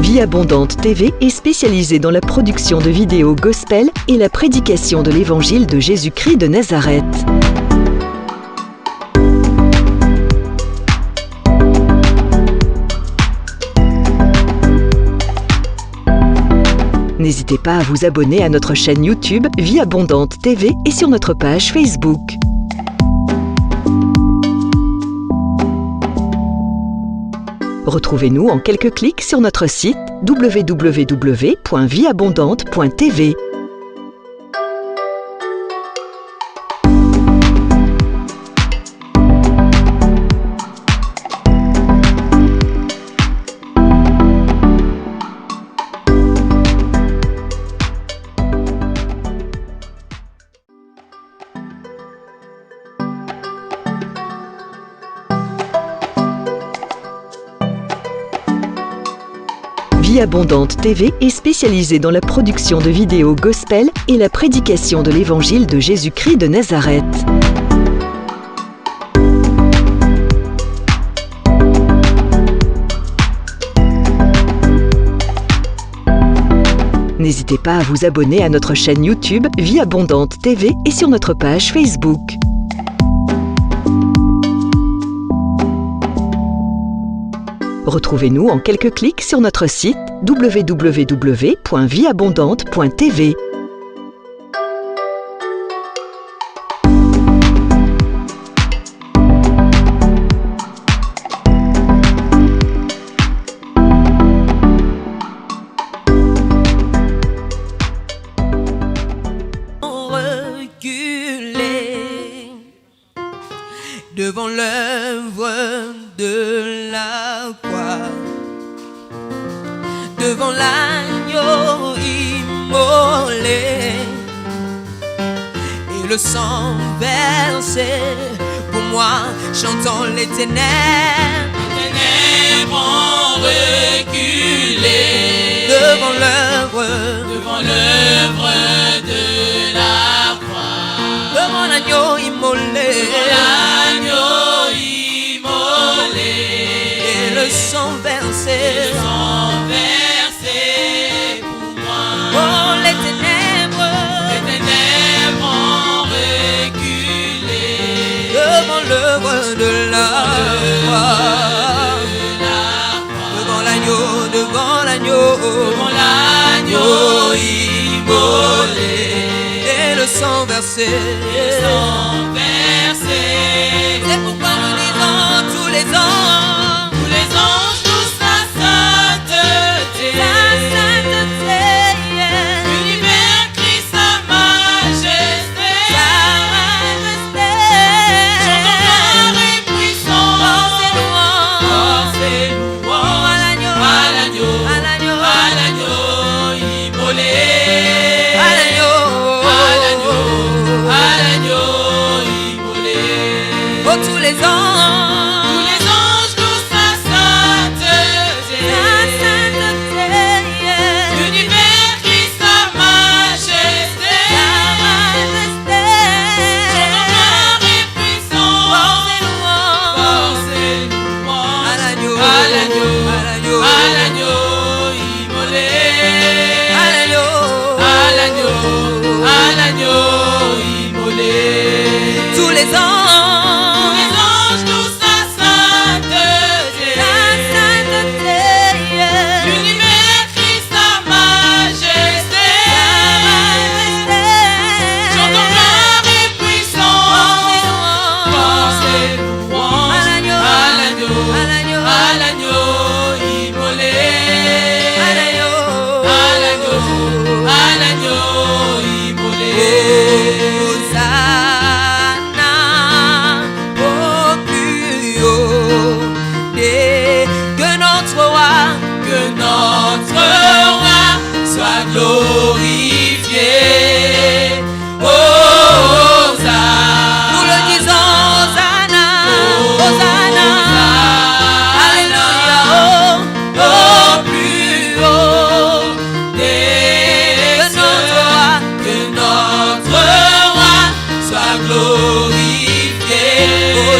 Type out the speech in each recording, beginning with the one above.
Vie Abondante TV est spécialisée dans la production de vidéos gospel et la prédication de l'évangile de Jésus-Christ de Nazareth. N'hésitez pas à vous abonner à notre chaîne YouTube Vie Abondante TV et sur notre page Facebook. Retrouvez-nous en quelques clics sur notre site www.vieabondante.tv. Vie Abondante TV est spécialisée dans la production de vidéos gospel et la prédication de l'évangile de Jésus-Christ de Nazareth. N'hésitez pas à vous abonner à notre chaîne YouTube Vie Abondante TV et sur notre page Facebook. Retrouvez-nous en quelques clics sur notre site www.vieabondante.tv. Reculer devant l'œuvre de la croix, devant l'agneau immolé et le sang versé pour moi, chantant les ténèbres. Les ténèbres ont reculé devant l'œuvre de la croix, devant l'agneau immolé, le sang versé pour moi. Oh, les ténèbres ont reculé devant l'œuvre de la croix, devant l'agneau immolé et le sang versé. C'est pourquoi nous disons tous les ans.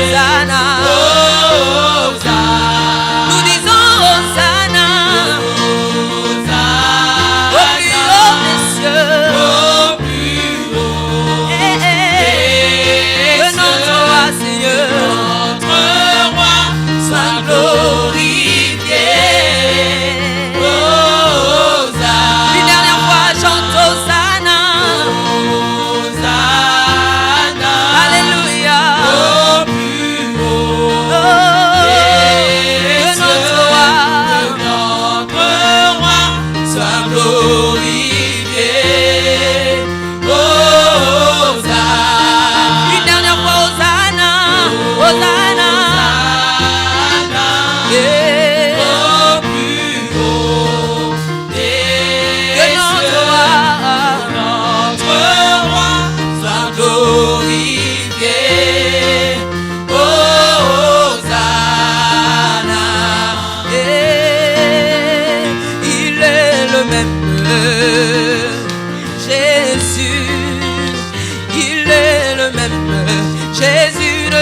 Hosanna. Nous disons Hosanna.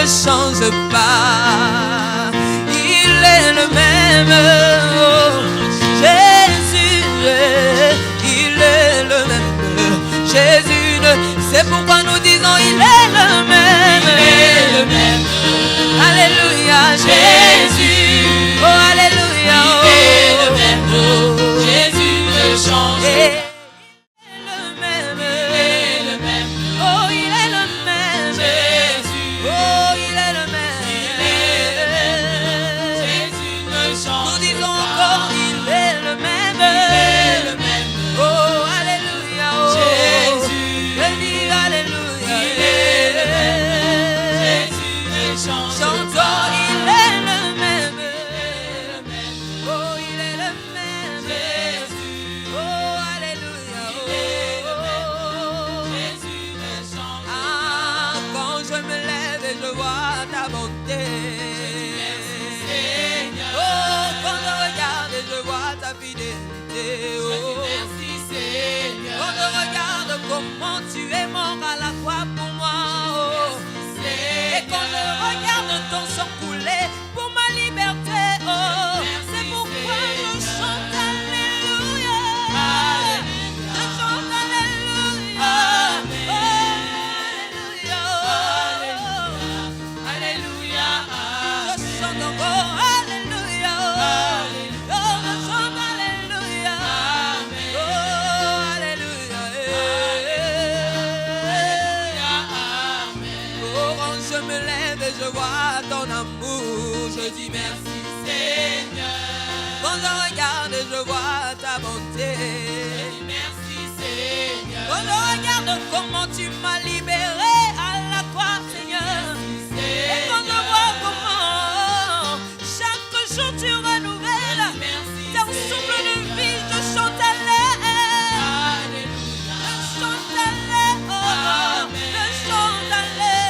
change pas. Il est le même. Oh, Jésus, il est le même. Jésus, c'est pourquoi nous disons il est le même. Il est le même. Alléluia, Jésus. Oh, alléluia. Il est le même. Oh, Jésus ne change pas. Comment tu es mort à la croix pour moi, oh. Et quand je regarde ton sang couler pour ma liberté, oh, c'est pourquoi je chante alléluia. Je chante alléluia. Alléluia. Alléluia. Je chante encore alléluia. Oh, je chante alléluia. Oh, alléluia. Je me lève et je vois ton amour, je dis merci Seigneur. Quand je regarde et je vois ta bonté, je dis merci Seigneur. Quand je regarde comment tu m'as libéré à la croix Seigneur, et quand je vois comment chaque jour tu renouvelles ton souffle de vie, je chante alléluia. Je chante alléluia. Je chante alléluia.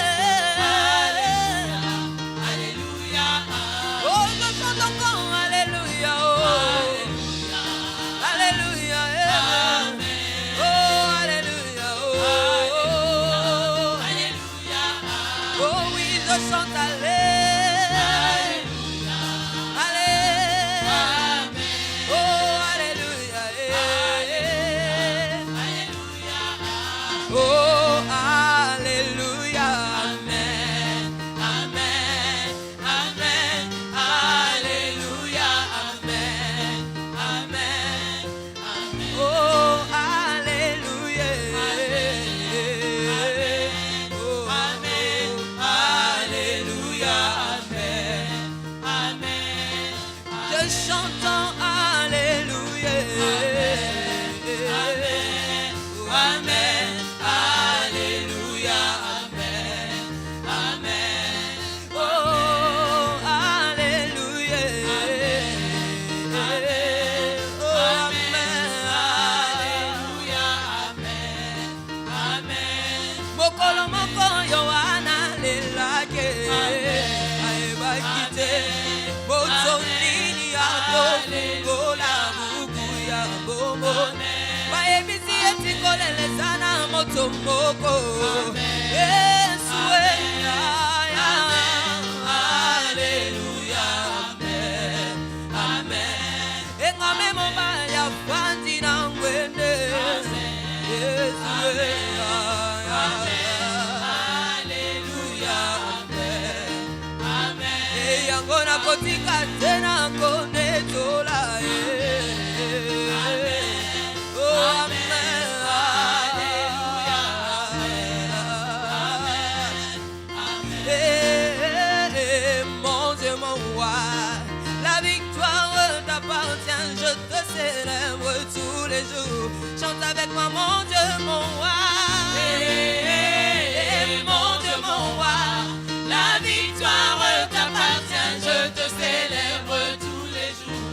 Moko Yesu Alléluia Amen Amen Engame mobaya fanti na ngwende Yesu Alléluia Amen Amen Yangona kotika tena kone tola je te célèbre tous les jours. Chante avec moi, mon Dieu, mon roi. Mon Dieu, mon roi. La victoire t'appartient. Je te célèbre tous les jours.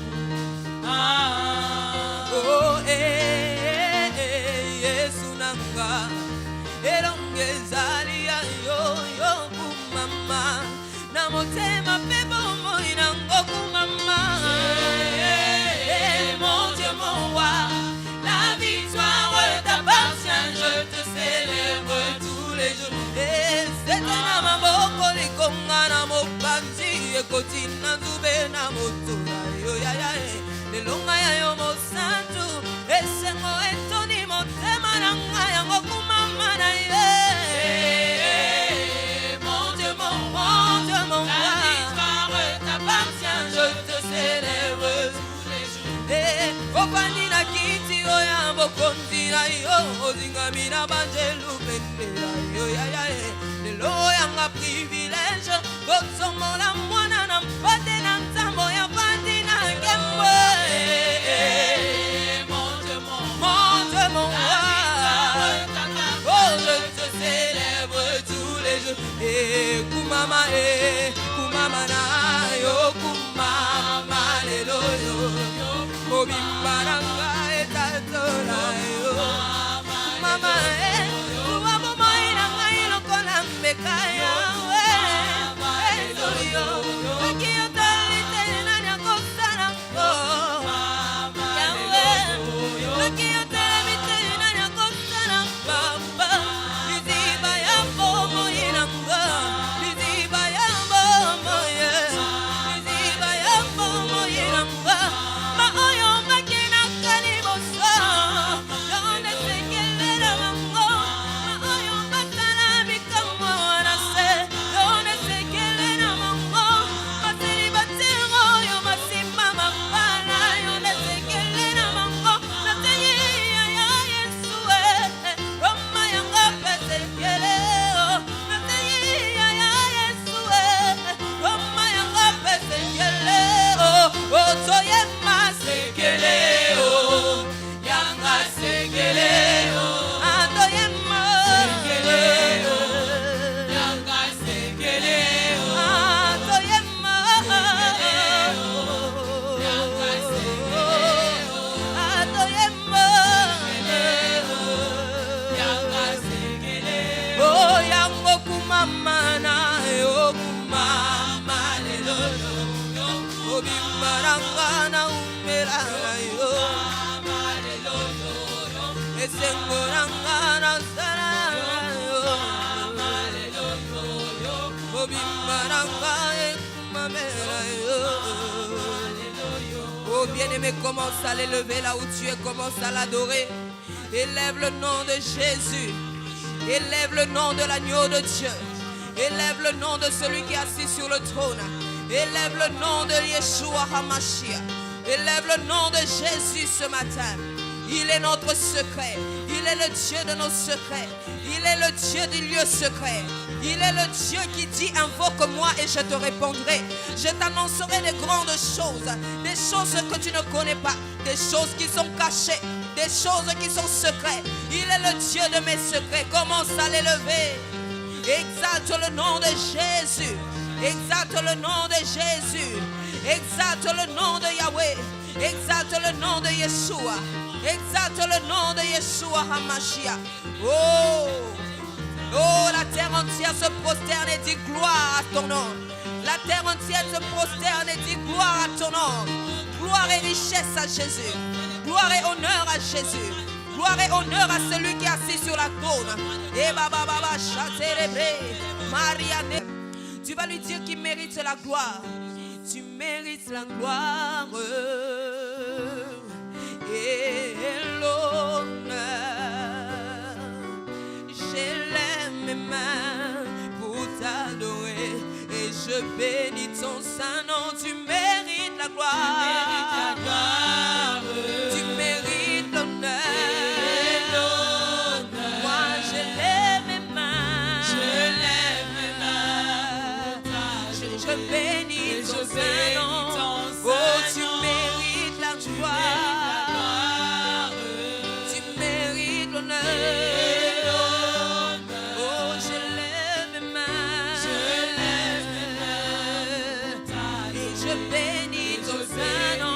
Oh, Yesunanga. Elongezali yo yo kumama. Namotema pebo mo inango kumama. Mon Dieu, mon roi, la victoire t'appartient, je te ma privilège. Gosomo la mwana na mpate na nzambo ya vandi na ngemwe. Mon Dieu, mon roi. Oh, je te célèbre tous les jours. Et kumama na yo kumama lelo yo. Mobimba nanga etatola yo. Kumama kuwabo moi nanga ilokola mbeka yawe. Eso yo. Akiyo talite nani akosana ko. Yawe. Akiyo talite nani akosana baba. Liziba ya bomo inanga. Liziba ya bomo ye. Liziba ya bomo inanga. Ma oyo makina kanibosa. Yonde sekele na mango. Ma oyo batala bikamo anase. Yonde sekele na mango. Maseli batero yo masima mapana. Yonde sekele na mango. Natengi ya Yesu Roma yanga pesekele o. Natengi ya Yesu Roma yanga pesekele o. Otoye masekele o. Yanga sekele o. Atoye masekele o. Yanga sekele o. Atoye masekele o. Yanga sekele o. Atoye masekele o. Yanga sekele o. Oh, yango kumama na yo kumama lelo yo. Obimbaranga na umela yo. Esengoranga na sara yo. Obimbaranga kumamela yo. Oh bien-aimé, commence à l'élever là où tu es, commence à l'adorer. Élève le nom de Jésus. Élève le nom de l'agneau de Dieu. Élève le nom de celui qui est assis sur le trône. Élève le nom de Yeshua HaMashiach. Élève le nom de Jésus ce matin. Il est notre secret. Il est le Dieu de nos secrets. Il est le Dieu du lieu secret. Il est le Dieu qui dit invoque-moi et je te répondrai. Je t'annoncerai des grandes choses. Des choses que tu ne connais pas. Des choses qui sont cachées. Des choses qui sont secrètes. Il est le Dieu de mes secrets. Commence à l'élever. Exalte le nom de Jésus. Exalte le nom de Jésus. Exalte le nom de Yahweh. Exalte le nom de Yeshua. Exalte le nom de Yeshua HaMashiach. Oh, oh, la terre entière se prosterne et dit gloire à ton nom. La terre entière se prosterne et dit gloire à ton nom. Gloire et richesse à Jésus. Gloire et honneur à Jésus. Gloire et honneur à celui qui est assis sur la trône. Et baba chérébré, Marianne. Tu vas lui dire qu'il mérite la gloire. Tu mérites la gloire et l'honneur. J'élève mes mains pour t'adorer et je bénis ton saint nom. Tu mérites la gloire. Tu mérites l'honneur. Moi j'élève mes mains. Je bénis ton saint nom. Oh, tu mérites la gloire. Tu mérites l'honneur. Oh, je lève mes mains. Et je bénis ton saint nom.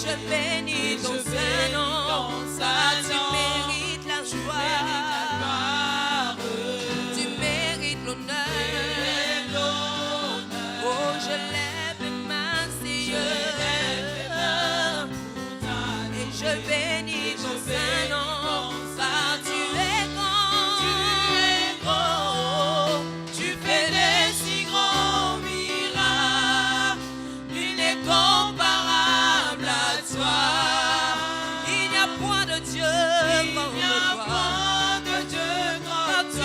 je bénis ton Saint-Nom. Tu mérites la gloire. Tu mérites l'honneur. Oh, je lève les mains, Seigneur. Et je bénis ton Saint-Nom. Car tu es grand. Tu fais des si grands miracles. Nul n'est comparable à toi. Il n'y a point de Dieu comme toi. Car tu es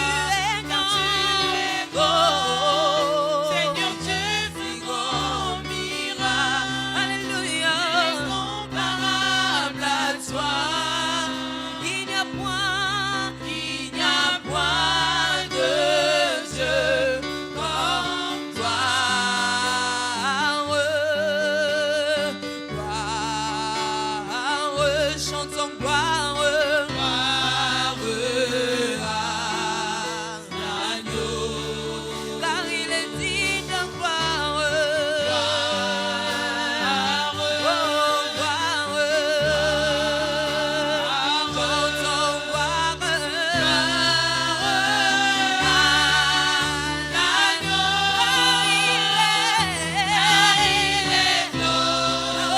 grand. Seigneur, tu fais grand miracle. Alléluia. Comparable à toi. Il n'y a point de Dieu comme toi. Chantons gloire à l'agneau, car il est digne de gloire. Chantons gloire à l'agneau, il est glorieux.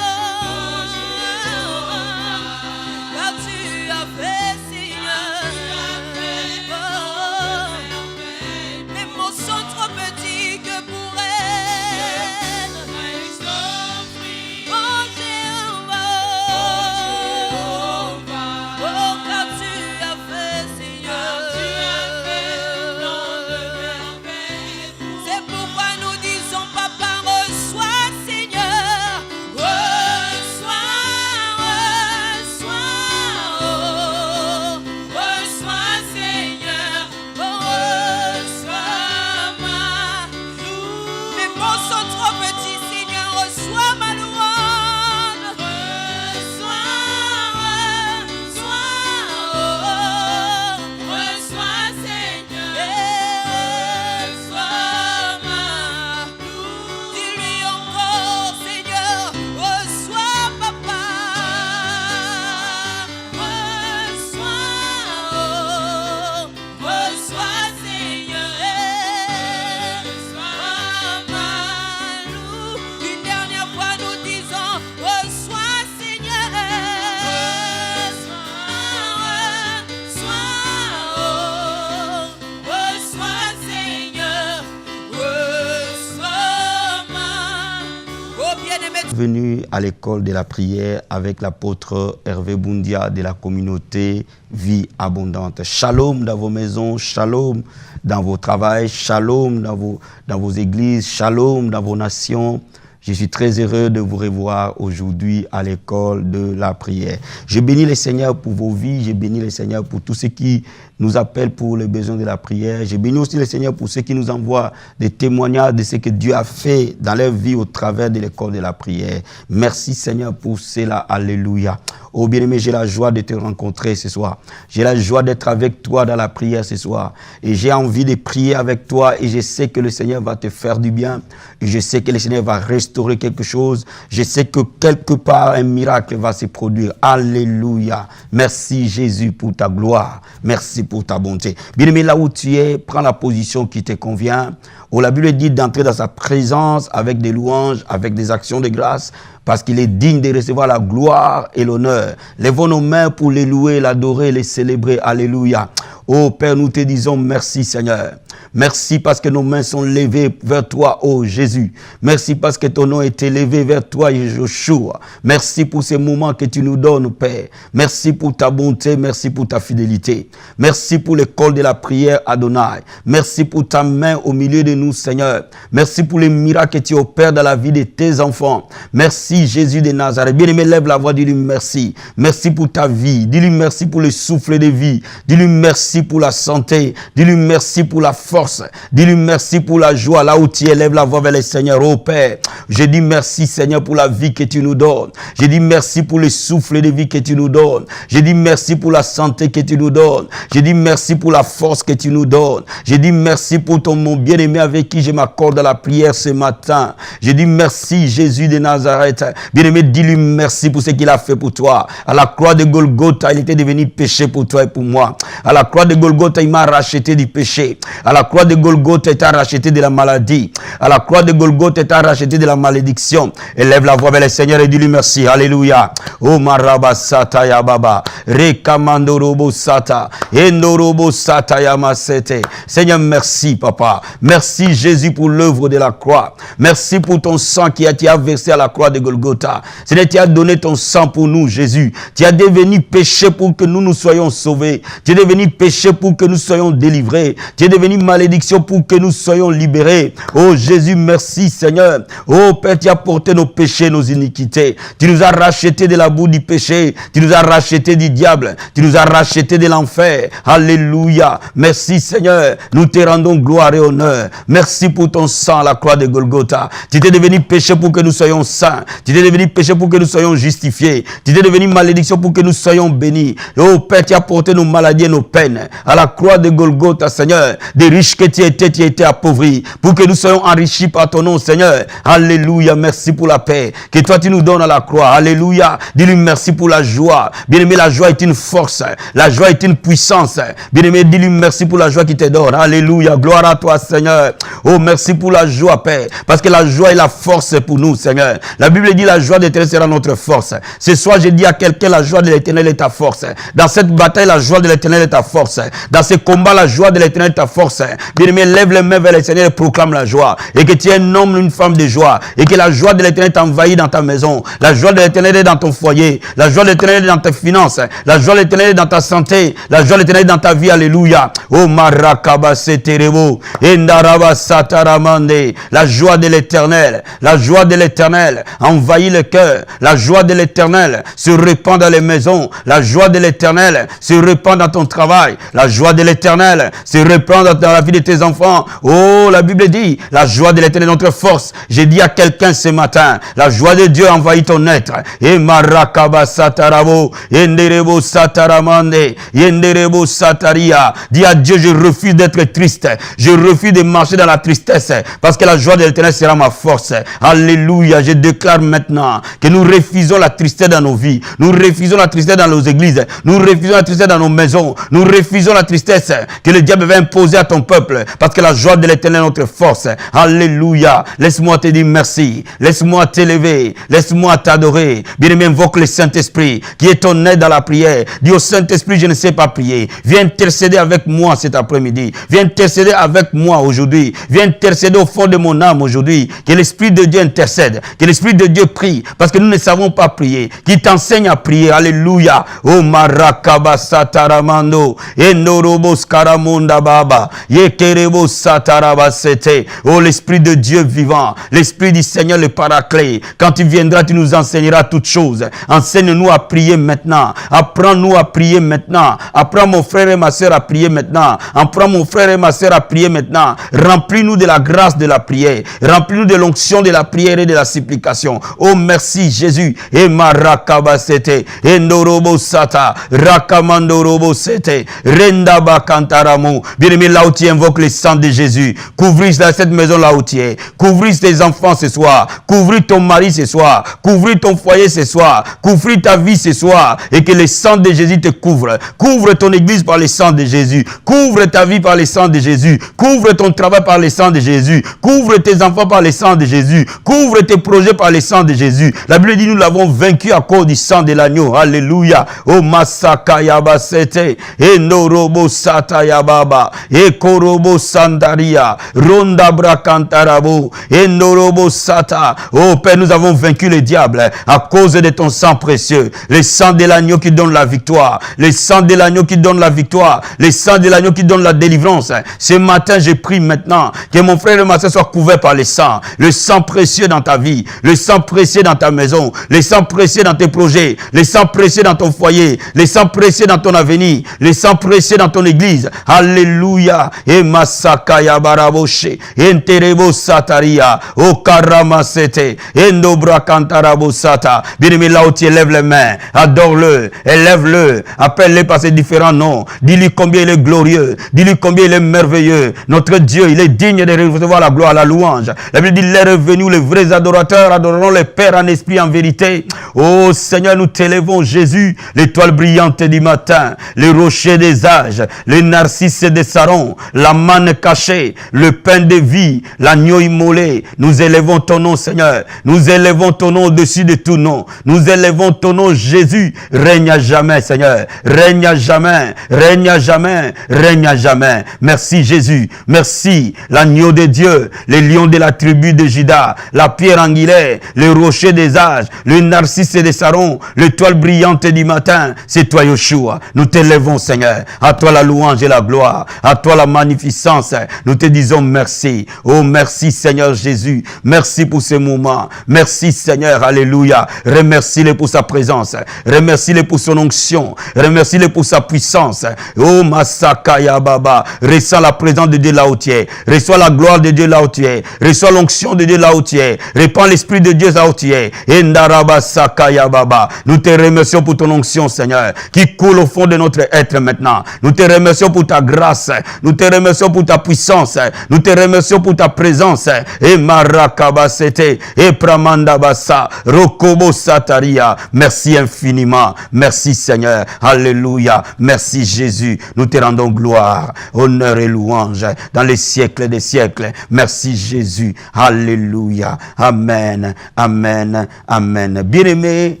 Venu à l'école de la prière avec l'apôtre Hervé Boundia de la communauté Vie Abondante. Shalom dans vos maisons, shalom dans vos travails, shalom dans vos églises, shalom dans vos nations. Je suis très heureux de vous revoir aujourd'hui à l'école de la prière. Je bénis le Seigneur pour vos vies, je bénis le Seigneur pour tous ceux qui nous appellent pour les besoins de la prière. Je bénis aussi le Seigneur pour ceux qui nous envoient des témoignages de ce que Dieu a fait dans leur vie au travers de l'école de la prière. Merci Seigneur pour cela. Alléluia. Oh bien-aimé, j'ai la joie de te rencontrer ce soir. J'ai la joie d'être avec toi dans la prière ce soir. Et j'ai envie de prier avec toi et je sais que le Seigneur va te faire du bien. Et je sais que le Seigneur va restaurer quelque chose. Je sais que quelque part un miracle va se produire. Alléluia. Merci Jésus pour ta gloire. Merci pour ta bonté. Bien-aimé, là où tu es, prends la position qui te convient. Oh, la Bible dit d'entrer dans sa présence avec des louanges, avec des actions de grâce, parce qu'il est digne de recevoir la gloire et l'honneur. Lèvons nos mains pour les louer, l'adorer, les célébrer. Alléluia. Oh Père, nous te disons merci Seigneur. Merci parce que nos mains sont levées vers toi, oh Jésus. Merci parce que ton nom est élevé vers toi, Yeshua. Merci pour ces moments que tu nous donnes, Père. Merci pour ta bonté, merci pour ta fidélité. Merci pour l'école de la prière, Adonai. Merci pour ta main au milieu de nous, Seigneur. Merci pour les miracles que tu opères dans la vie de tes enfants. Merci, Jésus de Nazareth. Bien-aimé, lève la voix, dis-lui merci. Merci pour ta vie. Dis-lui merci pour le souffle de vie. Dis-lui merci pour la santé. Dis-lui merci pour la force. Dis-lui merci pour la joie. Là où tu élèves la voix vers le Seigneur, oh Père, je dis merci Seigneur pour la vie que tu nous donnes. Je dis merci pour le souffle de vie que tu nous donnes. Je dis merci pour la santé que tu nous donnes. Je dis merci pour la force que tu nous donnes. Je dis merci pour ton mon bien-aimé avec qui je m'accorde à la prière ce matin. Je dis merci Jésus de Nazareth. Bien-aimé, dis-lui merci pour ce qu'il a fait pour toi. À la croix de Golgotha, il était devenu péché pour toi et pour moi. À la croix de Golgotha, il m'a racheté du péché. À la croix de Golgotha, il t'a racheté de la maladie. À la croix de Golgotha, il t'a racheté de la malédiction. Élève la voix vers le Seigneur et dis-lui merci. Alléluia. Oh maraba sata ya baba. Rekamando robo sata. Endorobo sata ya masete. Seigneur, merci papa. Merci Jésus pour l'œuvre de la croix. Merci pour ton sang qui a été versé à la croix de Golgotha. Seigneur, tu as donné ton sang pour nous, Jésus. Tu as devenu péché pour que nous soyons sauvés. Tu es devenu péché pour que nous soyons délivrés. Tu es devenu malédiction pour que nous soyons libérés. Oh Jésus, merci Seigneur. Oh Père, tu as porté nos péchés, nos iniquités. Tu nous as rachetés de la boue du péché. Tu nous as rachetés du diable. Tu nous as rachetés de l'enfer. Alléluia. Merci Seigneur. Nous te rendons gloire et honneur. Merci pour ton sang à la croix de Golgotha. Tu t'es devenu péché pour que nous soyons saints. Tu t'es devenu péché pour que nous soyons justifiés. Tu t'es devenu malédiction pour que nous soyons bénis. Oh Père, tu as porté nos maladies et nos peines. À la croix de Golgotha, Seigneur, des riches que tu étais appauvri, pour que nous soyons enrichis par ton nom, Seigneur. Alléluia, merci pour la paix que toi tu nous donnes à la croix. Alléluia, dis-lui merci pour la joie. Bien-aimé, la joie est une force, la joie est une puissance. Bien-aimé, dis-lui merci pour la joie qui te donne. Alléluia, gloire à toi, Seigneur. Oh, merci pour la joie, Père, parce que la joie est la force pour nous, Seigneur. La Bible dit la joie de l'Éternel sera notre force. Ce soir, je dis à quelqu'un, la joie de l'Éternel est ta force. Dans cette bataille, la joie de l'Éternel est ta force. Dans ce combat, la joie de l'Éternel est ta force. Bien-aimé, lève les mains vers le Seigneur et proclame la joie. Et que tu es un homme, une femme de joie. Et que la joie de l'Éternel t'envahit dans ta maison. La joie de l'Éternel est dans ton foyer. La joie de l'Éternel est dans tes finances. La joie de l'Éternel est dans ta santé. La joie de l'Éternel est dans ta vie. Alléluia. Oh marakaba seterebo. Endaraba sataramande. La joie de l'Éternel. La joie de l'Éternel envahit le cœur. La joie de l'Éternel se répand dans les maisons. La joie de l'Éternel se répand dans ton travail. La joie de l'Éternel se répand dans la vie de tes enfants. Oh, la Bible dit, la joie de l'Éternel est notre force. J'ai dit à quelqu'un ce matin, la joie de Dieu envahit ton être. Et marakaba satarabo, yenderebo sataramande, yenderebo sataria. Dis à Dieu, je refuse d'être triste. Je refuse de marcher dans la tristesse, parce que la joie de l'Éternel sera ma force. Alléluia, je déclare maintenant que nous refusons la tristesse dans nos vies. Nous refusons la tristesse dans nos églises. Nous refusons la tristesse dans nos maisons. Nous refusons la tristesse que le diable va imposer à ton ton peuple, parce que la joie de l'Éternel est notre force. Alléluia. Laisse-moi te dire merci. Laisse-moi t'élever. Laisse-moi t'adorer. Bien-aimé, invoque le Saint-Esprit qui est ton aide à la prière. Dis au Saint-Esprit, je ne sais pas prier. Viens intercéder avec moi cet après-midi. Viens intercéder avec moi aujourd'hui. Viens intercéder au fond de mon âme aujourd'hui. Que l'Esprit de Dieu intercède. Que l'Esprit de Dieu prie. Parce que nous ne savons pas prier. Qu'il t'enseigne à prier. Alléluia. Oh Marakaba Sataramando. Endorobos Karamunda Baba. Yekerebo Sataraba Sete. Oh l'Esprit de Dieu vivant. L'Esprit du Seigneur le Paraclet. Quand tu viendras, tu nous enseigneras toutes choses. Enseigne-nous à prier maintenant. Apprends-nous à prier maintenant. Apprends mon frère et ma soeur à prier maintenant. Apprends mon frère et ma soeur à prier maintenant. Remplis-nous de la grâce de la prière. Remplis-nous de l'onction de la prière et de la supplication. Oh merci Jésus. Et Marakabasete. Et Ndorobo Sata. Rakamandorobo Sete. Rendaba Kantaramu. Bien-aimé, là où tu invoques le sang de Jésus. Couvris cette maison là où tu es. Couvris tes enfants ce soir. Couvris ton mari ce soir. Couvris ton foyer ce soir. Couvris ta vie ce soir. Et que le sang de Jésus te couvre. Couvre ton église par le sang de Jésus. Couvre ta vie par le sang de Jésus. Couvre ton travail par le sang de Jésus. Couvre tes enfants par le sang de Jésus. Couvre tes projets par le sang de Jésus. La Bible dit nous l'avons vaincu à cause du sang de l'agneau. Alléluia. Oh Masaka Yabasete. Et Norobo Sata Yababa. Et Korobo Sandaria. Ronda Brakantarabo. Et Norobo Sata. Oh Père, nous avons vaincu le diable à cause de ton sang précieux. Le sang de l'agneau qui donne la victoire. Le sang de l'agneau qui donne la victoire. Le sang de l'agneau qui donne la délivrance. Ce matin, je prie maintenant que mon frère et ma soeur soient couverts par le sang. Le sang précieux dans ta vie. Le sang précieux dans ta maison. Le sang précieux dans tes projets. Le sang précieux dans ton foyer. Le sang précieux dans ton avenir. Le sang précieux dans ton église. Alléluia. Et Masakaya Baraboshe. Enterebo Sataria. O Karamasete. Endobra Kantarabo Sata. Bien-aimé, là où tu élèves les mains. Adore-le. Élève-le. Appelle-le par ses différents noms. Dis-lui combien il est glorieux. Dis-lui combien il est merveilleux. Notre Dieu, il est digne de recevoir la gloire, la louange. La Bible dit, il est revenu, les vrais adorateurs adoreront le Père en esprit, en vérité. Oh Seigneur, nous t'élevons, Jésus, l'étoile brillante du matin, le rocher des âges, le narcisse des sarons, la manne cachée, le pain de vie, l'agneau immolé. Nous élevons ton nom, Seigneur. Nous élevons ton nom au-dessus de tout nom. Nous élevons ton nom, Jésus. Règne à jamais, Seigneur. Règne à jamais. Règne à jamais. Règne à jamais. Merci, Jésus. Merci, l'agneau de Dieu, le lion de la tribu de Juda, la pierre angulaire, le rocher des âges, le narcisse des sarons, l'étoile brillante du matin. C'est toi, Yeshua. Nous t'élevons, Seigneur. À toi la louange et la gloire. À toi la magnificence. Nous te disons merci. Oh, merci, Seigneur Jésus. Merci pour ce moment. Merci, Seigneur. Alléluia. Remercie-le pour sa présence. Remercie-le pour son onction. Remercie-le pour sa puissance. Oh, Masakaya Baba. Ressens la présence de Dieu là où tu es. Reçois la gloire de Dieu là où tu es. Reçois l'onction de Dieu là où tu es. Répands l'esprit de Dieu là où tu es. Endaraba Sakaya Baba. Nous te remercions pour ton onction, Seigneur, qui coule au fond de notre être maintenant. Nous te remercions pour ta grâce. Nous te remercions pour ta puissance. Nous te remercions pour ta présence. Et Marakabasete. Et Pramandabasa. Rokobo Sataria. Merci infiniment. Merci, Seigneur. Alléluia. Merci, Jésus. Nous te rendons gloire, honneur et louange dans les siècles des siècles. Merci, Jésus. Alléluia. Amen. Amen. Amen. Bien-aimé,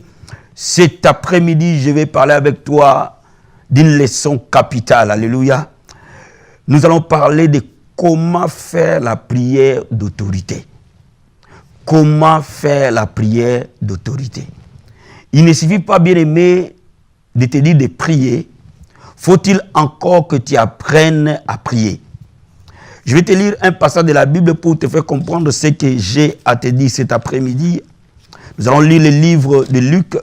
cet après-midi, je vais parler avec toi d'une leçon capitale. Alléluia. Nous allons parler de comment faire la prière d'autorité. Comment faire la prière d'autorité. Il ne suffit pas, bien-aimé, de te dire de prier. Faut-il encore que tu apprennes à prier? Je vais te lire un passage de la Bible pour te faire comprendre ce que j'ai à te dire cet après-midi. Nous allons lire le livre de Luc,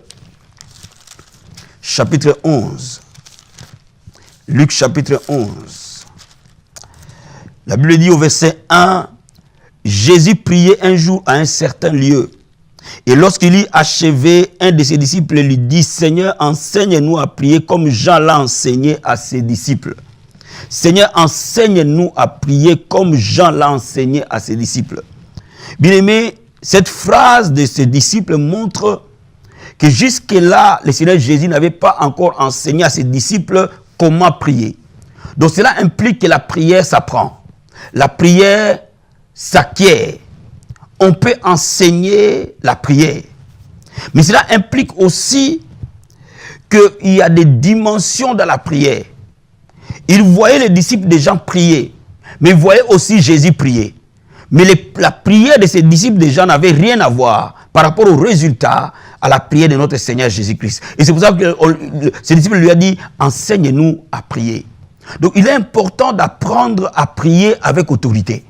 chapitre 11. Luc, chapitre 11. La Bible dit au verset 1, Jésus priait un jour à un certain lieu. Et lorsqu'il eut achevé, un de ses disciples lui dit, Seigneur, enseigne-nous à prier comme Jean l'a enseigné à ses disciples. Seigneur, enseigne-nous à prier comme Jean l'a enseigné à ses disciples. Bien-aimé, cette phrase de ses disciples montre que jusque-là, le Seigneur Jésus n'avait pas encore enseigné à ses disciples comment prier. Donc cela implique que la prière s'apprend. La prière s'acquiert. On peut enseigner la prière. Mais cela implique aussi qu'il y a des dimensions dans la prière. Ils voyaient les disciples des gens prier, mais ils voyaient aussi Jésus prier. Mais la prière de ces disciples des gens n'avait rien à voir par rapport au résultat à la prière de notre Seigneur Jésus-Christ. Et c'est pour ça que ces disciples lui ont dit, enseigne-nous à prier. Donc il est important d'apprendre à prier avec autorité.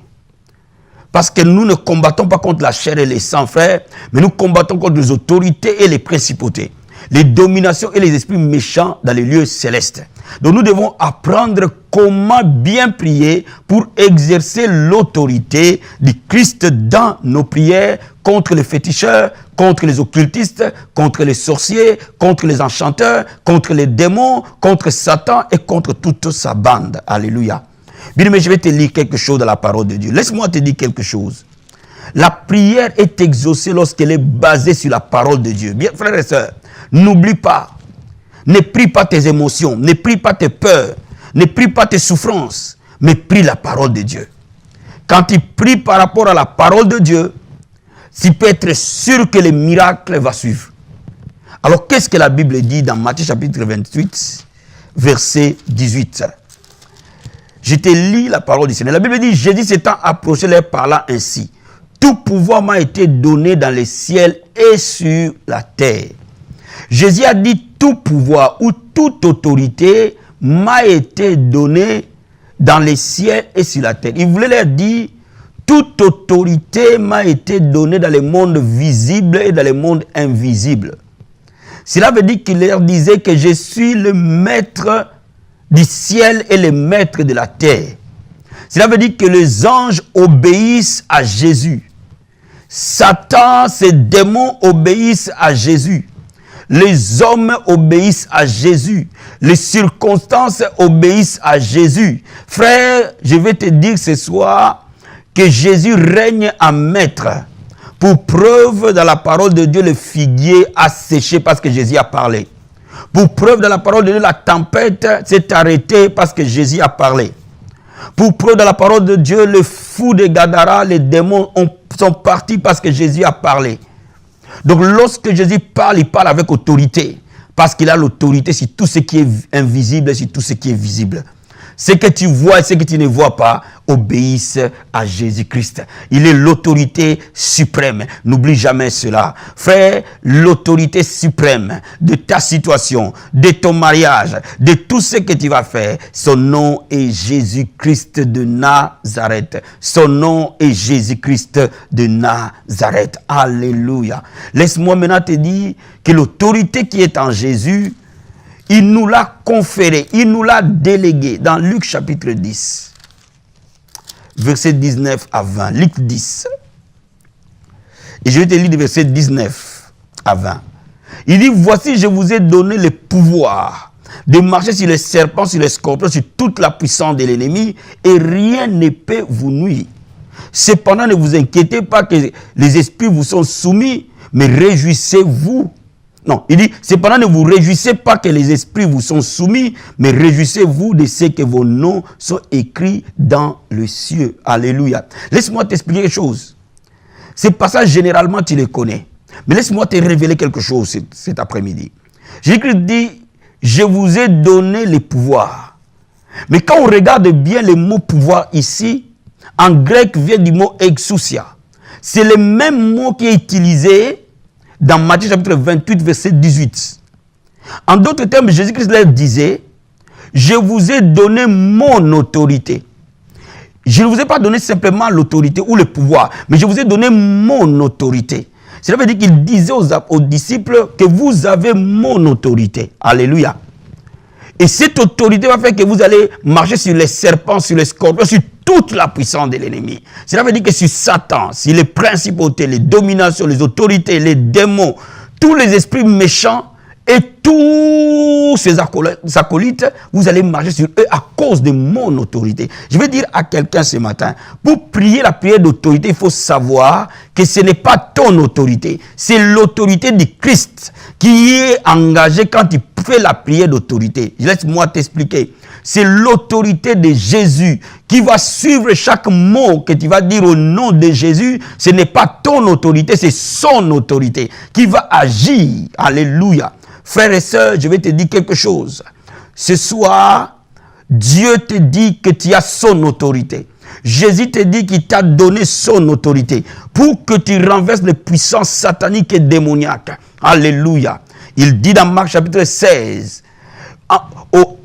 Parce que nous ne combattons pas contre la chair et les sangs, frères, mais nous combattons contre les autorités et les principautés, les dominations et les esprits méchants dans les lieux célestes. Donc nous devons apprendre comment bien prier pour exercer l'autorité du Christ dans nos prières contre les féticheurs, contre les occultistes, contre les sorciers, contre les enchanteurs, contre les démons, contre Satan et contre toute sa bande. Alléluia. Bien, mais je vais te lire quelque chose dans la parole de Dieu. Laisse-moi te dire quelque chose. La prière est exaucée lorsqu'elle est basée sur la parole de Dieu. Bien, frères et sœurs, n'oublie pas. Ne prie pas tes émotions, ne prie pas tes peurs, ne prie pas tes souffrances, mais prie la parole de Dieu. Quand tu pries par rapport à la parole de Dieu, tu peux être sûr que le miracle va suivre. Alors, qu'est-ce que la Bible dit dans Matthieu chapitre 28, verset 18? Je te lis la parole du Seigneur. La Bible dit, Jésus s'étant approché, leur parlant ainsi. Tout pouvoir m'a été donné dans les ciels et sur la terre. Jésus a dit, tout pouvoir ou toute autorité m'a été donnée dans les ciels et sur la terre. Il voulait leur dire, toute autorité m'a été donnée dans les mondes visibles et dans les mondes invisibles. Cela veut dire qu'il leur disait que je suis le maître du ciel et le maître de la terre. Cela veut dire que les anges obéissent à Jésus. Satan, ses démons obéissent à Jésus. Les hommes obéissent à Jésus. Les circonstances obéissent à Jésus. Frère, je vais te dire ce soir que Jésus règne en maître. Pour preuve, dans la parole de Dieu, le figuier a séché parce que Jésus a parlé. Pour preuve, dans la parole de Dieu, la tempête s'est arrêtée parce que Jésus a parlé. Pour preuve, dans la parole de Dieu, le fou de Gadara, les démons sont partis parce que Jésus a parlé. Donc lorsque Jésus parle, il parle avec autorité. Parce qu'il a l'autorité sur tout ce qui est invisible et sur tout ce qui est visible. Ce que tu vois et ce que tu ne vois pas obéissent à Jésus-Christ. Il est l'autorité suprême. N'oublie jamais cela. Frère, l'autorité suprême de ta situation, de ton mariage, de tout ce que tu vas faire, son nom est Jésus-Christ de Nazareth. Son nom est Jésus-Christ de Nazareth. Alléluia. Laisse-moi maintenant te dire que l'autorité qui est en Jésus, il nous l'a conféré, il nous l'a délégué dans Luc chapitre 10, verset 19 à 20. Luc 10. Et je vais te lire le verset 19 à 20. Il dit, voici, je vous ai donné le pouvoir de marcher sur les serpents, sur les scorpions, sur toute la puissance de l'ennemi, et rien ne peut vous nuire. Cependant, ne vous inquiétez pas que les esprits vous sont soumis, mais réjouissez-vous. Non, il dit, cependant ne vous réjouissez pas que les esprits vous sont soumis, mais réjouissez-vous de ce que vos noms sont écrits dans le ciel. Alléluia. Laisse-moi t'expliquer quelque chose. Ces passages, généralement, tu les connais. Mais laisse-moi te révéler quelque chose cet après-midi. Jésus dit, je vous ai donné le pouvoir. Mais quand on regarde bien le mot pouvoir ici, en grec vient du mot exousia. C'est le même mot qui est utilisé dans Matthieu chapitre 28, verset 18. En d'autres termes, Jésus-Christ leur disait, je vous ai donné mon autorité. Je ne vous ai pas donné simplement l'autorité ou le pouvoir, mais je vous ai donné mon autorité. Cela veut dire qu'il disait aux disciples que vous avez mon autorité. Alléluia. Et cette autorité va faire que vous allez marcher sur les serpents, sur les scorpions, sur toute la puissance de l'ennemi. Cela veut dire que sur Satan, sur les principautés, les dominations, les autorités, les démons, tous les esprits méchants et tous ces acolytes, vous allez marcher sur eux à cause de mon autorité. Je vais dire à quelqu'un ce matin, pour prier la prière d'autorité, il faut savoir que ce n'est pas ton autorité, c'est l'autorité du Christ qui est engagée quand tu fais la prière d'autorité. Laisse-moi t'expliquer. c'est l'autorité de Jésus qui va suivre chaque mot que tu vas dire au nom de Jésus. Ce n'est pas ton autorité, c'est son autorité qui va agir. Alléluia. Frères et sœurs, je vais te dire quelque chose. Ce soir, Dieu te dit que tu as son autorité. Jésus te dit qu'il t'a donné son autorité pour que tu renverses les puissances sataniques et démoniaques. Alléluia. Il dit dans Marc chapitre 16,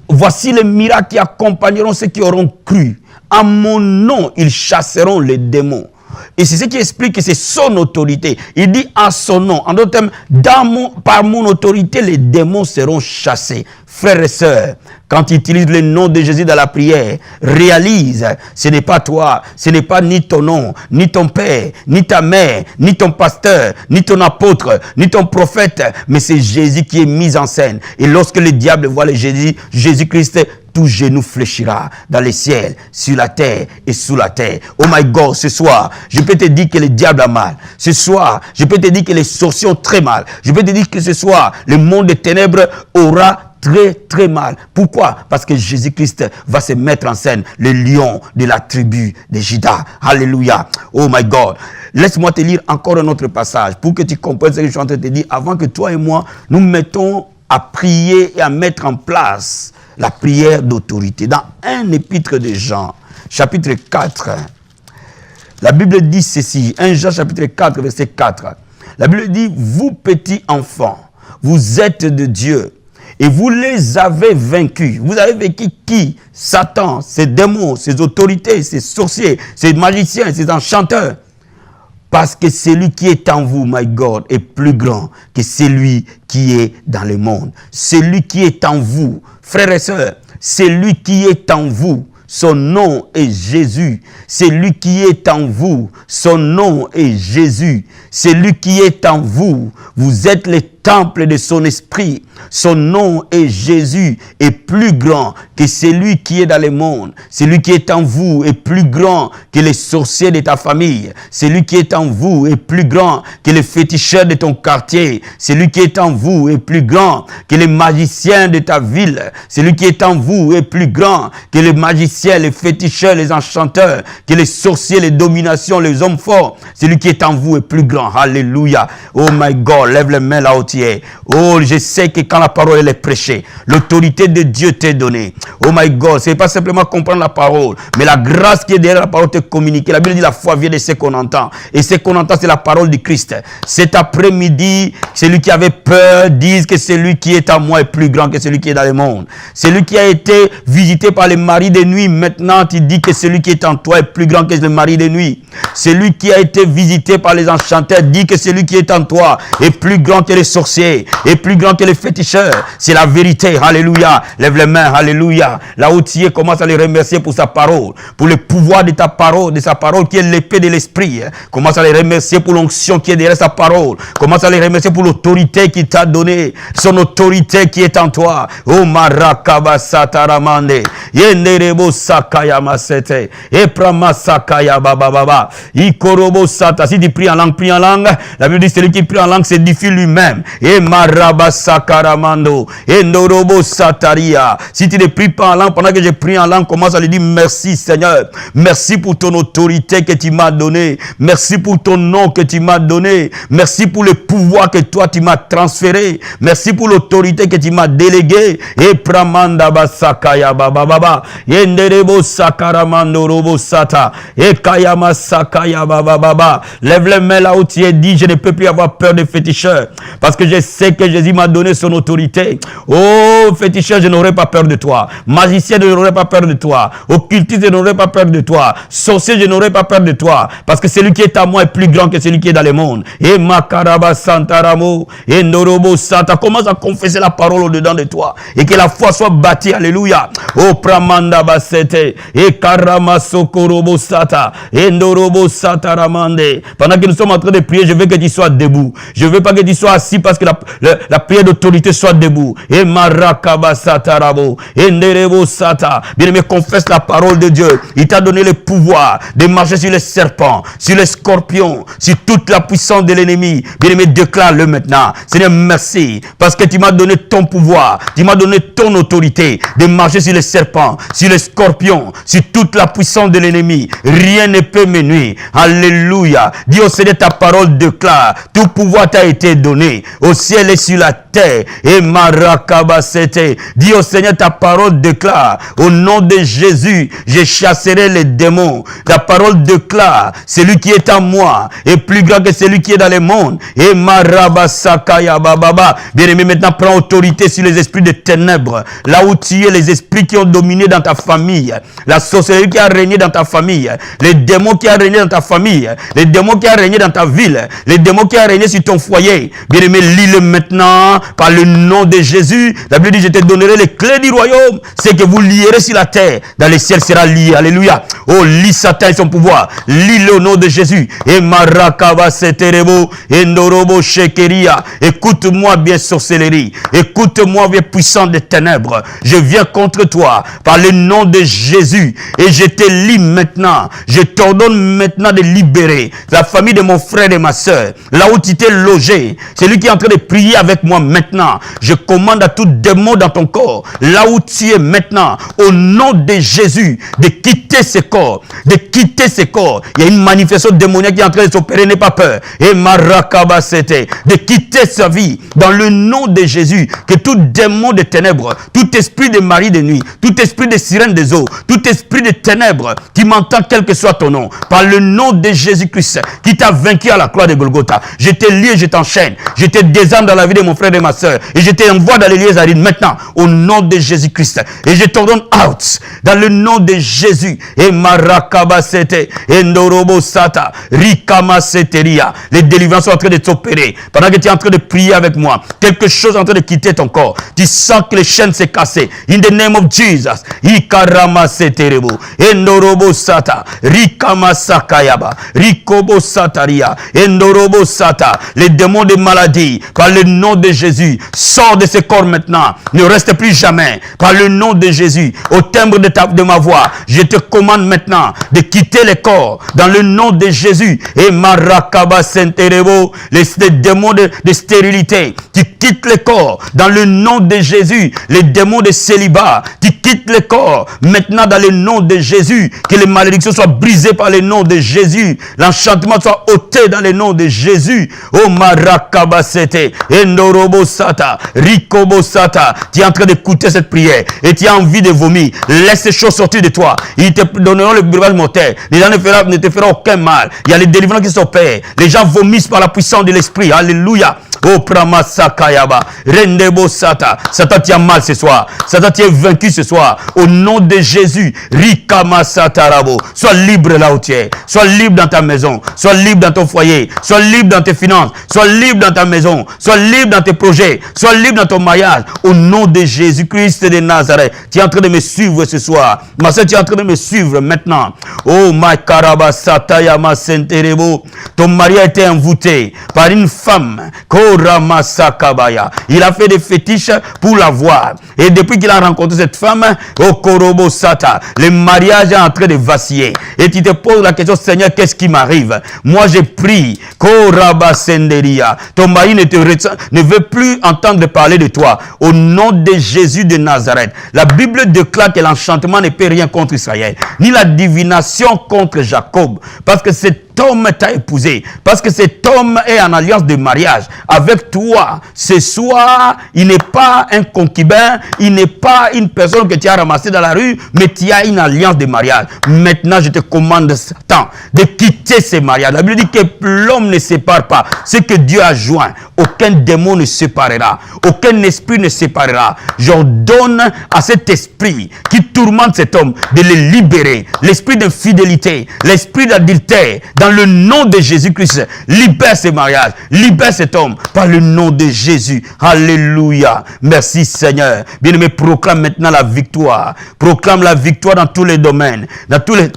voici les miracles qui accompagneront ceux qui auront cru. En mon nom, ils chasseront les démons. Et c'est ce qui explique que c'est son autorité. Il dit en son nom. En d'autres termes, par mon autorité, les démons seront chassés. Frères et sœurs, quand tu utilises le nom de Jésus dans la prière, réalise, ce n'est pas toi, ce n'est pas ni ton nom, ni ton père, ni ta mère, ni ton pasteur, ni ton apôtre, ni ton prophète, mais c'est Jésus qui est mis en scène. Et lorsque le diable voit le Jésus-Christ, tout genou fléchira dans les ciels, sur la terre et sous la terre. Oh my God, ce soir, je peux te dire que le diable a mal. Ce soir, je peux te dire que les sorciers ont très mal. Je peux te dire que ce soir, le monde des ténèbres aura très très mal. Pourquoi? Parce que Jésus-Christ va se mettre en scène, le lion de la tribu de Juda. Alléluia. Oh my God. Laisse-moi te lire encore un autre passage pour que tu comprennes ce que je suis en train de te dire avant que toi et moi, nous mettons à prier et à mettre en place la prière d'autorité. Dans un épître de Jean, chapitre 4, la Bible dit ceci, 1 Jean chapitre 4, verset 4. La Bible dit, vous petits enfants, vous êtes de Dieu et vous les avez vaincus. Vous avez vaincu qui? Satan, ses démons, ses autorités, ses sorciers, ses magiciens, ses enchanteurs. Parce que celui qui est en vous, my God, est plus grand que celui qui est dans le monde. Celui qui est en vous, frères et sœurs, celui qui est en vous, son nom est Jésus. Celui qui est en vous, son nom est Jésus. Celui qui est en vous, vous êtes le temple de son esprit. Son nom est Jésus, est plus grand que celui qui est dans le monde. Celui qui est en vous est plus grand que les sorciers de ta famille. Celui qui est en vous est plus grand que les féticheurs de ton quartier. Celui qui est en vous est plus grand que les magiciens de ta ville. Celui qui est en vous est plus grand que les magiciens, les féticheurs, les enchanteurs, que les sorciers, les dominations, les hommes forts. Celui qui est en vous est plus grand. Alléluia. Oh my God, lève les mains là où tu es. Oh, je sais que quand la parole elle est prêchée, l'autorité de Dieu t'est donnée. Oh my God, c'est pas simplement comprendre la parole, mais la grâce qui est derrière la parole te communiquer. La Bible dit la foi vient de ce qu'on entend. Et ce qu'on entend, c'est la parole du Christ. Cet après-midi, celui qui avait peur dise que celui qui est en moi est plus grand que celui qui est dans le monde. Celui qui a été visité par les maris de nuit, maintenant tu dis que celui qui est en toi est plus grand que le mari de nuit. Celui qui a été visité par les enchanteurs dit que celui qui est en toi est plus grand que les sorciers, est plus grand que les féticheurs. C'est la vérité. Alléluia. Lève les mains. Alléluia. Là où tu es, commence à les remercier pour sa parole, pour le pouvoir de ta parole, de sa parole qui est l'épée de l'esprit. Commence à les remercier pour l'onction qui est derrière sa parole. Commence à les remercier pour l'autorité qu'il t'a donnée, son autorité qui est en toi. Oh marakaba sataramande. Yenderebo sakaya masete. Eprama sakaya bababa. Ikorobo sata. Si tu pries en langue, prie en langue. La Bible dit celui qui prie en langue s'édifie lui-même. Et maraba sakaramando. Et norobo sataria. Si tu ne pries pas en langue, pendant que je prie en langue, commence à lui dire merci Seigneur. Merci pour ton autorité que tu m'as donnée. Merci pour ton nom que tu m'as donné. Merci pour le pouvoir que toi tu m'as transféré. Merci pour l'autorité que tu m'as déléguée. Et pramanda basakaya bababa. Et nderebo sakaramando robo sata. Et kayama sakaya bababa. Lève les mains là où tu es, dit je ne peux plus avoir peur des féticheurs. Parce que je sais que Jésus m'a donné son autorité. Oh, féticheur, je n'aurai pas peur de toi. Magicien, je n'aurai pas peur de toi. Occultiste, je n'aurai pas peur de toi. Sorcier, je n'aurai pas peur de toi. Parce que celui qui est à moi est plus grand que celui qui est dans le monde. Et makaraba santaramo, et norobo santa. Commence à confesser la parole au-dedans de toi. Et que la foi soit bâtie. Alléluia. Oh, pramanda basete. Et karama sokorobo sata. Et norobo sataramande. Pendant que nous sommes en train de prier, je veux que tu sois debout. Je veux pas que tu sois assis fasse que la prière d'autorité soit debout. Et marakaba satarabo, et nerebo sata. Bien-aimé, confesse la parole de Dieu. Il t'a donné le pouvoir de marcher sur les serpents, sur les scorpions, sur toute la puissance de l'ennemi. Bien-aimé, déclare-le maintenant. Seigneur, merci, parce que tu m'as donné ton pouvoir, tu m'as donné ton autorité de marcher sur les serpents, sur les scorpions, sur toute la puissance de l'ennemi. Rien ne peut me nuire. Alléluia. Dis au Seigneur, ta parole déclare, tout pouvoir t'a été donné au ciel et sur la terre. Et marakabasete. Dis au Seigneur, ta parole déclare, au nom de Jésus, je chasserai les démons. La parole déclare, celui qui est en moi est plus grand que celui qui est dans le monde. Et marabasakaya bababa. Bien-aimé, maintenant prends autorité sur les esprits de ténèbres. Là où tu es, les esprits qui ont dominé dans ta famille, la sorcellerie qui a régné dans ta famille, les démons qui ont régné dans ta famille, les démons qui ont régné dans ta ville, les démons qui ont régné sur ton foyer. Bien-aimé, lis-le maintenant par le nom de Jésus. La Bible dit, je te donnerai les clés du royaume. Ce que vous lierez sur la terre, dans les ciels sera lié. Alléluia. Oh, lis Satan et son pouvoir. Lis-le au nom de Jésus. Et marakaba seterebo, et norobo shekeria. Écoute-moi, bien sorcellerie. Écoute-moi, bien puissant des ténèbres. Je viens contre toi par le nom de Jésus. Et je te lis maintenant. Je t'ordonne maintenant de libérer la famille de mon frère et ma soeur. Là où tu t'es logé. C'est lui qui est en train de prier avec moi maintenant. Je commande à tout démon dans ton corps. Là où tu es maintenant. Au nom de Jésus. De quitter ce corps. De quitter ce corps. Il y a une manifestation démoniaque qui est en train de s'opérer. N'aie pas peur. Et marakabasete. De quitter sa vie. Dans le nom de Jésus. Que tout démon de ténèbres. Tout esprit de mari de nuit. Tout esprit de sirène des eaux. Tout esprit de ténèbres. Qui m'entend quel que soit ton nom. Par le nom de Jésus-Christ. Qui t'a vaincu à la croix de Golgotha. Je te lie et je t'enchaîne. Je te désarme dans la vie de mon frère et ma soeur. Et je t'envoie dans les lieux arides maintenant. Au nom de Jésus-Christ. Et je t'ordonne out. Dans le nom de Jésus. Et marakabasete. Et norobo sata. Rikama seteria. Les délivrances sont en train de s'opérer. Pendant que tu es en train de prier avec moi. Quelque chose est en train de quitter ton corps. Tu sens que les chaînes s'est cassées. In the name of Jesus. Ikarama seterebo. Et norobo sata. Rikama sakayaba. Rikobo sataria. Et norobo sata. Les démons de maladie. Par le nom de Jésus. Sors de ce corps maintenant. Ne reste plus jamais. Par le nom de Jésus. Au timbre de ma voix. Je te commande maintenant de quitter les corps. Dans le nom de Jésus. Et marakaba senterebo. Les démons de stérilité. Tu quittes les corps. Dans le nom de Jésus. Les démons de célibat. Tu quittes les corps. Maintenant dans le nom de Jésus. Que les malédictions soient brisées par le nom de Jésus. L'enchantement soit ôté dans le nom de Jésus. Oh marakabasete. Endorobo sata. Rikobo sata. Tu es en train d'écouter cette prière. Et tu as envie de vomir. Laisse ces choses sortir de toi. Ils te donneront le breuvage mortel. Les gens ne te feront aucun mal. Il y a les délivrances qui s'opèrent. Les gens vomissent par la puissance de l'esprit. Alléluia. Oh pramasakayaba. Rendebo sata. Satan, tu as mal ce soir. Satan, tu es vaincu ce soir. Au nom de Jésus. Rikama satarabo. Sois libre là où tu es. Sois libre dans ta maison. Sois libre dans ton foyer. Sois libre dans tes finances. Sois libre dans ta maison. Sois libre dans tes projets. Sois libre dans ton mariage. Au nom de Jésus-Christ de Nazareth. Tu es en train de me suivre ce soir. Ma soeur, tu es en train de me suivre maintenant. Oh my karaba satayama senterebo. Ton mari a été envoûté par une femme. Korama sakabaya. Il a fait des fétiches pour la voir. Et depuis qu'il a rencontré cette femme, oh korobo sata, le mariage est en train de vaciller. Et tu te poses la question, Seigneur, qu'est-ce qui m'arrive? Moi, j'ai pris. Koraba senderia. Ton mari ne veut plus entendre parler de toi. Au nom de Jésus de Nazareth. La Bible déclare que l'enchantement ne peut rien contre Israël. Ni la divination contre Jacob. Parce que cet homme t'a épousé. Parce que cet homme est en alliance de mariage avec toi. Ce soir, il n'est pas un concubin. Il n'est pas une personne que tu as ramassée dans la rue. Mais tu as une alliance de mariage. Maintenant, je te commande, Satan, de quitter ces mariages. La Bible dit que l'homme ne sépare pas. Ce que Dieu a joint, aucun démon ne séparera. Aucun esprit ne séparera. J'ordonne à cet esprit qui tourmente cet homme de le libérer. L'esprit d'infidélité, l'esprit d'adultère, dans le nom de Jésus-Christ, libère ce mariage, libère cet homme, par le nom de Jésus. Alléluia. Merci Seigneur. Bien-aimé, proclame maintenant la victoire. Proclame la victoire dans tous les domaines, dans tous les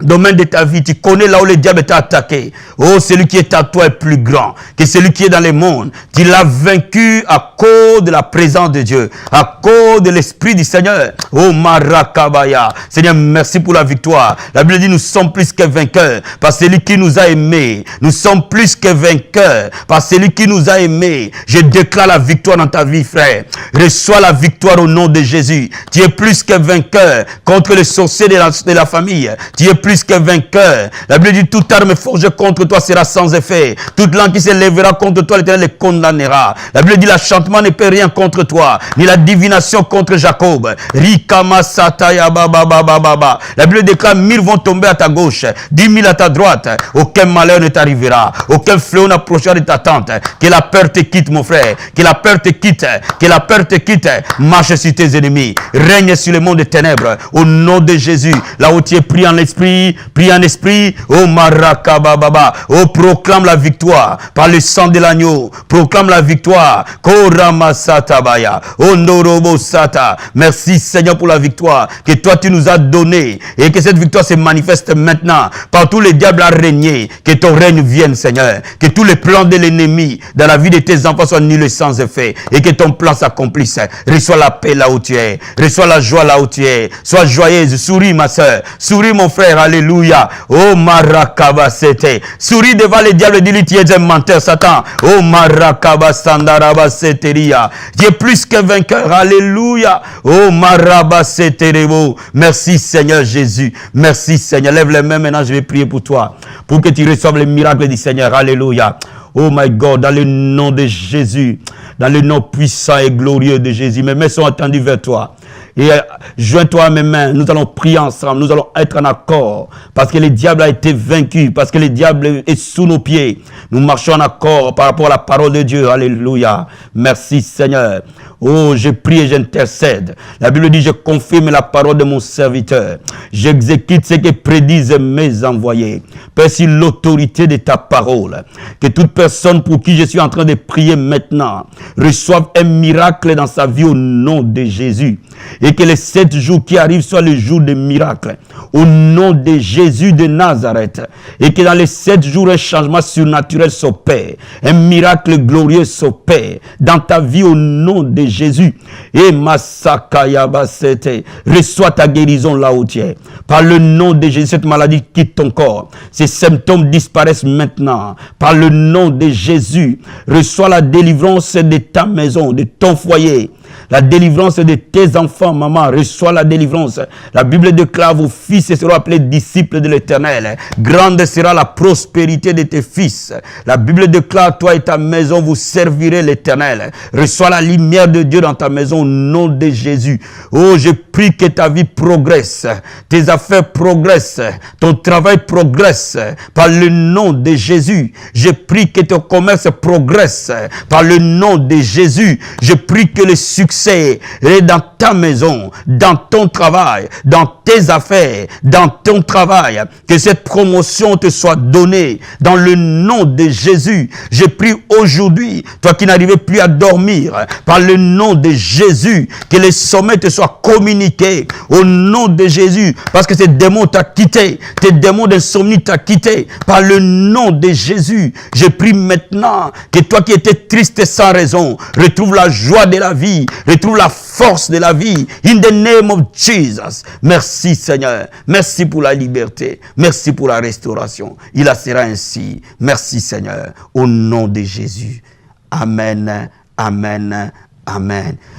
domaine de ta vie, tu connais là où le diable t'a attaqué. Oh, celui qui est à toi est plus grand que celui qui est dans le monde. Tu l'as vaincu à cause de la présence de Dieu, à cause de l'Esprit du Seigneur. Oh, Marakabaya. Seigneur, merci pour la victoire. La Bible dit, nous sommes plus que vainqueurs par celui qui nous a aimés. Nous sommes plus que vainqueurs par celui qui nous a aimés. Je déclare la victoire dans ta vie, frère. Reçois la victoire au nom de Jésus. Tu es plus que vainqueur contre le sorcier de la famille. Tu es plus que vainqueur. La Bible dit, toute arme forgée contre toi sera sans effet. Toute langue qui se lèvera contre toi, l'Éternel les condamnera. La Bible dit, l'enchantement ne peut rien contre toi, ni la divination contre Jacob. Rikama sataya baba baba baba. La Bible déclare, 1000 vont tomber à ta gauche, 10 000 à ta droite. Aucun malheur ne t'arrivera. Aucun fléau n'approchera de ta tente. Que la peur te quitte, mon frère. Que la peur te quitte. Que la peur te quitte. Marche sur tes ennemis. Règne sur le monde des ténèbres. Au nom de Jésus. Là où tu es pris en esprit, prie en esprit, oh Marakababa, oh proclame la victoire par le sang de l'agneau, proclame la victoire, Koramasatabaya, oh Norobo Sata. Merci Seigneur pour la victoire que toi tu nous as donnée et que cette victoire se manifeste maintenant. Partout le diable a régné, que ton règne vienne Seigneur, que tous les plans de l'ennemi dans la vie de tes enfants soient nuls et sans effet et que ton plan s'accomplisse. Reçois la paix là où tu es, reçois la joie là où tu es, sois joyeuse, souris ma soeur, souris mon frère. Alléluia. Oh Marakaba Sete. Souris devant le diable, dis-lui, tu es un menteur, Satan. Oh Marakaba Sandaraba Seteria. Tu es plus que vainqueur. Alléluia. Oh Maraba Seterebo. Merci Seigneur Jésus. Merci Seigneur. Lève les mains maintenant, je vais prier pour toi. Pour que tu reçoives les miracles du Seigneur. Alléluia. Oh my God, dans le nom de Jésus. Dans le nom puissant et glorieux de Jésus. Mes mains sont étendues vers toi. Et joins-toi à mes mains, nous allons prier ensemble, nous allons être en accord, parce que le diable a été vaincu, parce que le diable est sous nos pieds. Nous marchons en accord par rapport à la parole de Dieu. Alléluia. Merci Seigneur. Oh, je prie et j'intercède. La Bible dit, je confirme la parole de mon serviteur. J'exécute ce que prédisent mes envoyés. Père, sur l'autorité de ta parole, que toute personne pour qui je suis en train de prier maintenant reçoive un miracle dans sa vie au nom de Jésus. Et que les 7 jours qui arrivent soient les jours de miracles. Au nom de Jésus de Nazareth. Et que dans les 7 jours, un changement surnaturel s'opère. Un miracle glorieux s'opère dans ta vie au nom de Jésus. Et Masakayabasete. Reçois ta guérison là où tu es. Par le nom de Jésus, cette maladie quitte ton corps. Ces symptômes disparaissent maintenant. Par le nom de Jésus, reçois la délivrance de ta maison, de ton foyer. La délivrance de tes enfants, maman, reçois la délivrance. La Bible déclare, vos fils seront appelés disciples de l'Éternel. Grande sera la prospérité de tes fils. La Bible déclare, toi et ta maison, vous servirez l'Éternel. Reçois la lumière de Dieu dans ta maison au nom de Jésus. Oh, je prie que ta vie progresse, tes affaires progressent, ton travail progresse par le nom de Jésus. Je prie que ton commerce progresse par le nom de Jésus. Je prie que le succès est dans ta maison, dans ton travail, dans tes affaires, dans ton travail. Que cette promotion te soit donnée dans le nom de Jésus. Je prie aujourd'hui, toi qui n'arrivais plus à dormir, par le nom de Jésus, que les sommets te soient communiqués au nom de Jésus, parce que ces démons t'ont quitté, tes démons d'insomnie t'ont quitté, par le nom de Jésus. Je prie maintenant que toi qui étais triste sans raison, retrouve la joie de la vie, retrouve la force de la vie, in the name of Jesus. Merci Seigneur, merci pour la liberté, merci pour la restauration. Il en sera ainsi. Merci Seigneur, au nom de Jésus. Amen, amen, amen.